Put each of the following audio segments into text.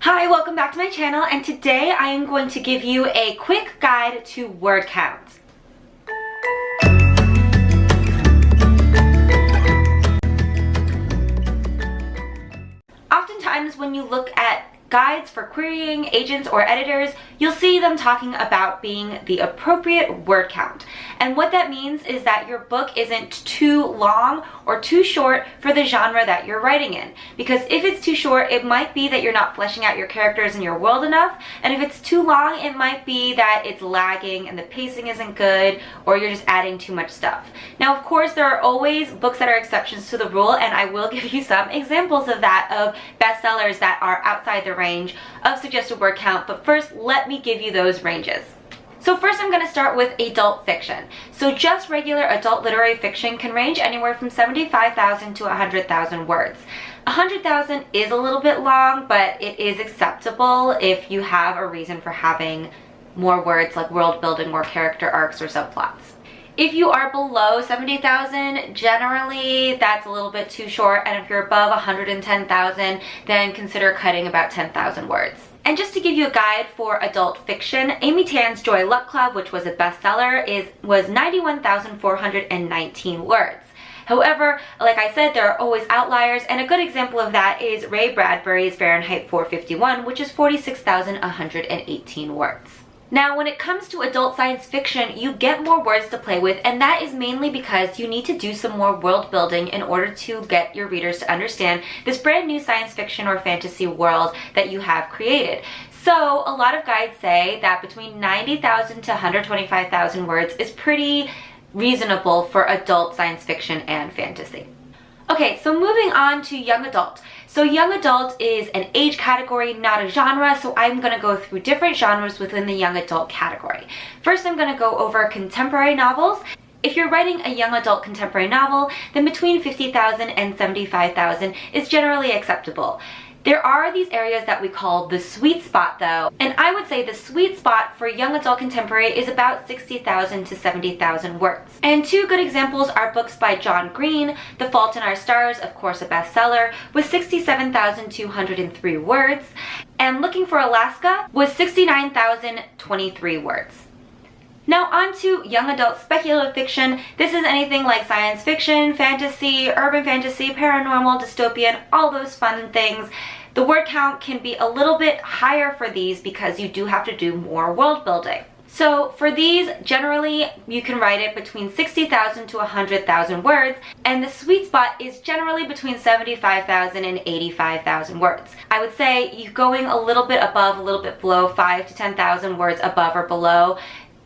Hi, welcome back to my channel, and today I am going to give you a quick guide to word count. Oftentimes when you look at guides for querying agents or editors, you'll see them talking about being the appropriate word count. And what that means is that your book isn't too long or too short for the genre that you're writing in. Because if it's too short, it might be that you're not fleshing out your characters and your world enough. And if it's too long, it might be that it's lagging and the pacing isn't good, or you're just adding too much stuff. Now, of course, there are always books that are exceptions to the rule, and I will give you some examples of that, of bestsellers that are outside the range of suggested word count. But first, let me give you those ranges. So first I'm going to start with adult fiction. So just regular adult literary fiction can range anywhere from 75,000 to 100,000 words. 100,000 is a little bit long, but it is acceptable if you have a reason for having more words, like world building, more character arcs or subplots. If you are below 70,000, generally that's a little bit too short, and if you're above 110,000, then consider cutting about 10,000 words. And just to give you a guide for adult fiction, Amy Tan's Joy Luck Club, which was a bestseller, was 91,419 words. However, like I said, there are always outliers, and a good example of that is Ray Bradbury's Fahrenheit 451, which is 46,118 words. Now, when it comes to adult science fiction, you get more words to play with, and that is mainly because you need to do some more world building in order to get your readers to understand this brand new science fiction or fantasy world that you have created. So a lot of guides say that between 90,000 to 125,000 words is pretty reasonable for adult science fiction and fantasy. Okay, so moving on to young adult. So young adult is an age category, not a genre, so I'm going to go through different genres within the young adult category. First, I'm going to go over contemporary novels. If you're writing a young adult contemporary novel, then between 50,000 and 75,000 is generally acceptable. There are these areas that we call the sweet spot though, and I would say the sweet spot for young adult contemporary is about 60,000 to 70,000 words. And two good examples are books by John Green, The Fault in Our Stars, of course a bestseller, with 67,203 words, and Looking for Alaska was 69,023 words. Now on to young adult speculative fiction. This is anything like science fiction, fantasy, urban fantasy, paranormal, dystopian, all those fun things. The word count can be a little bit higher for these because you do have to do more world building. So for these, generally you can write it between 60,000 to 100,000 words, and the sweet spot is generally between 75,000 and 85,000 words. I would say you going a little bit above, a little bit below, 5 to 10,000 words above or below,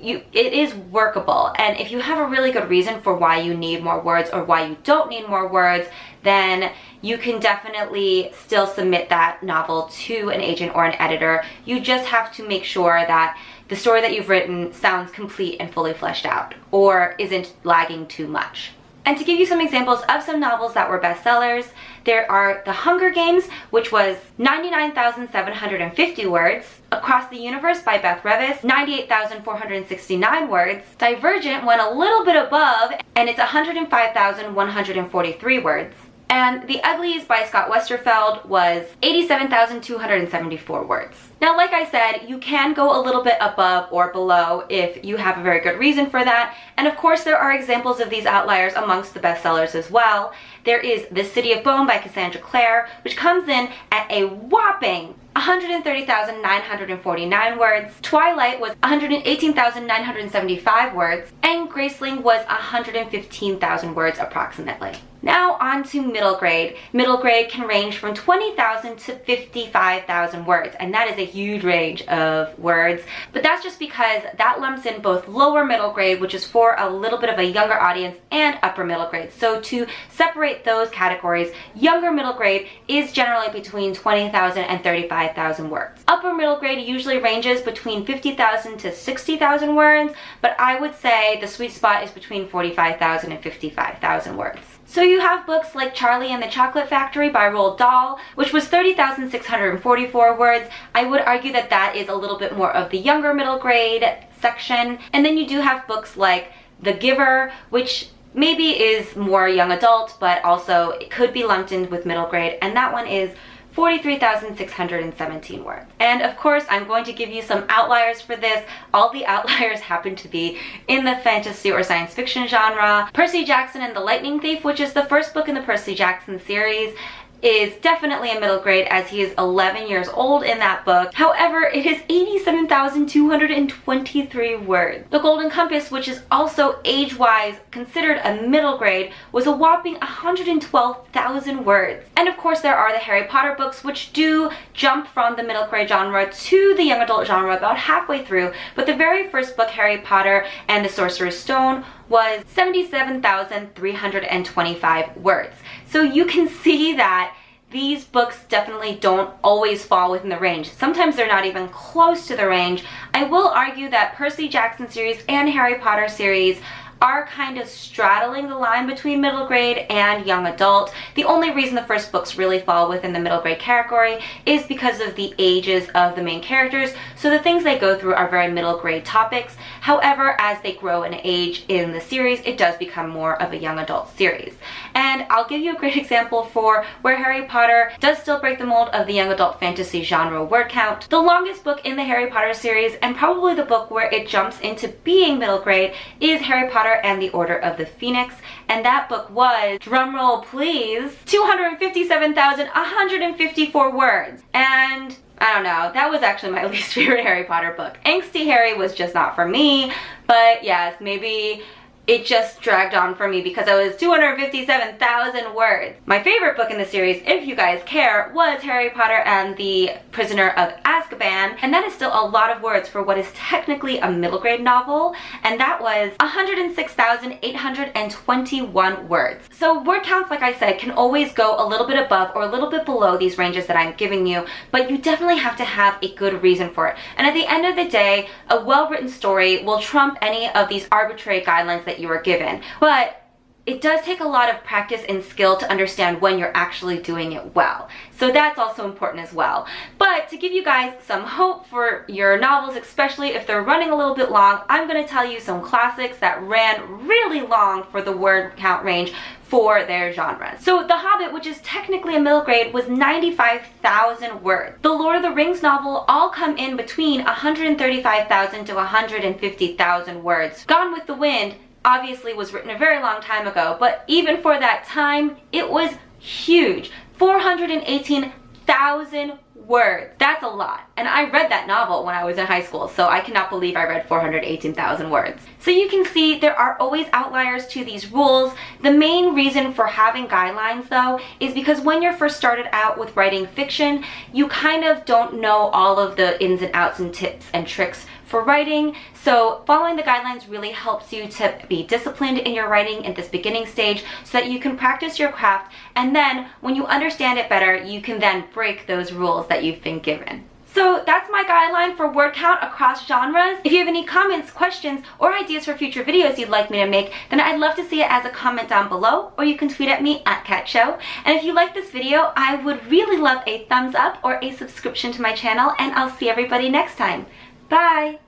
it is workable. And if you have a really good reason for why you need more words or why you don't need more words, then you can definitely still submit that novel to an agent or an editor. You just have to make sure that the story that you've written sounds complete and fully fleshed out, or isn't lagging too much. And to give you some examples of some novels that were bestsellers, there are The Hunger Games, which was 99,750 words. Across the Universe by Beth Revis, 98,469 words. Divergent went a little bit above, and it's 105,143 words. And The Uglies by Scott Westerfeld was 87,274 words. Now, like I said, you can go a little bit above or below if you have a very good reason for that. And of course, there are examples of these outliers amongst the bestsellers as well. There is The City of Bone by Cassandra Clare, which comes in at a whopping 130,949 words. Twilight was 118,975 words, and Graceling was 115,000 words approximately. Now on to middle grade. Middle grade can range from 20,000 to 55,000 words, and that is a huge range of words, but that's just because that lumps in both lower middle grade, which is for a little bit of a younger audience, and upper middle grade. So to separate those categories, younger middle grade is generally between 20,000 and 35,000 words. Upper middle grade usually ranges between 50,000 to 60,000 words, but I would say the sweet spot is between 45,000 and 55,000 words. So you have books like Charlie and the Chocolate Factory by Roald Dahl, which was 30,644 words. I would argue that that is a little bit more of the younger middle grade section. And then you do have books like The Giver, which maybe is more young adult, but also it could be lumped in with middle grade, and that one is 43,617 words. And of course, I'm going to give you some outliers for this. All the outliers happen to be in the fantasy or science fiction genre. Percy Jackson and the Lightning Thief, which is the first book in the Percy Jackson series, is definitely a middle grade as he is 11 years old in that book. However, it is 87,223 words. The Golden Compass, which is also age-wise considered a middle grade, was a whopping 112,000 words. And of course, there are the Harry Potter books, which do jump from the middle grade genre to the young adult genre about halfway through, but the very first book, Harry Potter and the Sorcerer's Stone, was 77,325 words. So you can see that these books definitely don't always fall within the range. Sometimes they're not even close to the range. I will argue that Percy Jackson series and Harry Potter series are kind of straddling the line between middle grade and young adult. The only reason the first books really fall within the middle grade category is because of the ages of the main characters, so the things they go through are very middle grade topics. However, as they grow in age in the series, it does become more of a young adult series. And I'll give you a great example for where Harry Potter does still break the mold of the young adult fantasy genre word count. The longest book in the Harry Potter series, and probably the book where it jumps into being middle grade, is Harry Potter and the Order of the Phoenix, and that book was, drumroll please, 257,154 words. And I don't know, that was actually my least favorite Harry Potter book. Angsty Harry was just not for me, but yes, maybe it just dragged on for me because it was 257,000 words. My favorite book in the series, if you guys care, was Harry Potter and the Prisoner of Azkaban, and that is still a lot of words for what is technically a middle grade novel, and that was 106,821 words. So word counts, like I said, can always go a little bit above or a little bit below these ranges that I'm giving you, but you definitely have to have a good reason for it. And at the end of the day, a well-written story will trump any of these arbitrary guidelines that you are given. But it does take a lot of practice and skill to understand when you're actually doing it well. So that's also important as well. But to give you guys some hope for your novels, especially if they're running a little bit long, I'm going to tell you some classics that ran really long for the word count range for their genres. So The Hobbit, which is technically a middle grade, was 95,000 words. The Lord of the Rings novel all come in between 135,000 to 150,000 words. Gone with the Wind obviously was written a very long time ago, but even for that time, it was huge. 418,000 words. That's a lot. And I read that novel when I was in high school, so I cannot believe I read 418,000 words. So you can see there are always outliers to these rules. The main reason for having guidelines, though, is because when you're first started out with writing fiction, you kind of don't know all of the ins and outs and tips and tricks for writing. So following the guidelines really helps you to be disciplined in your writing at this beginning stage so that you can practice your craft, and then when you understand it better, you can then break those rules that you've been given. So that's my guideline for word count across genres. If you have any comments, questions, or ideas for future videos you'd like me to make, then I'd love to see it as a comment down below, or you can tweet at me at KatShow. And if you like this video, I would really love a thumbs up or a subscription to my channel, and I'll see everybody next time. Bye!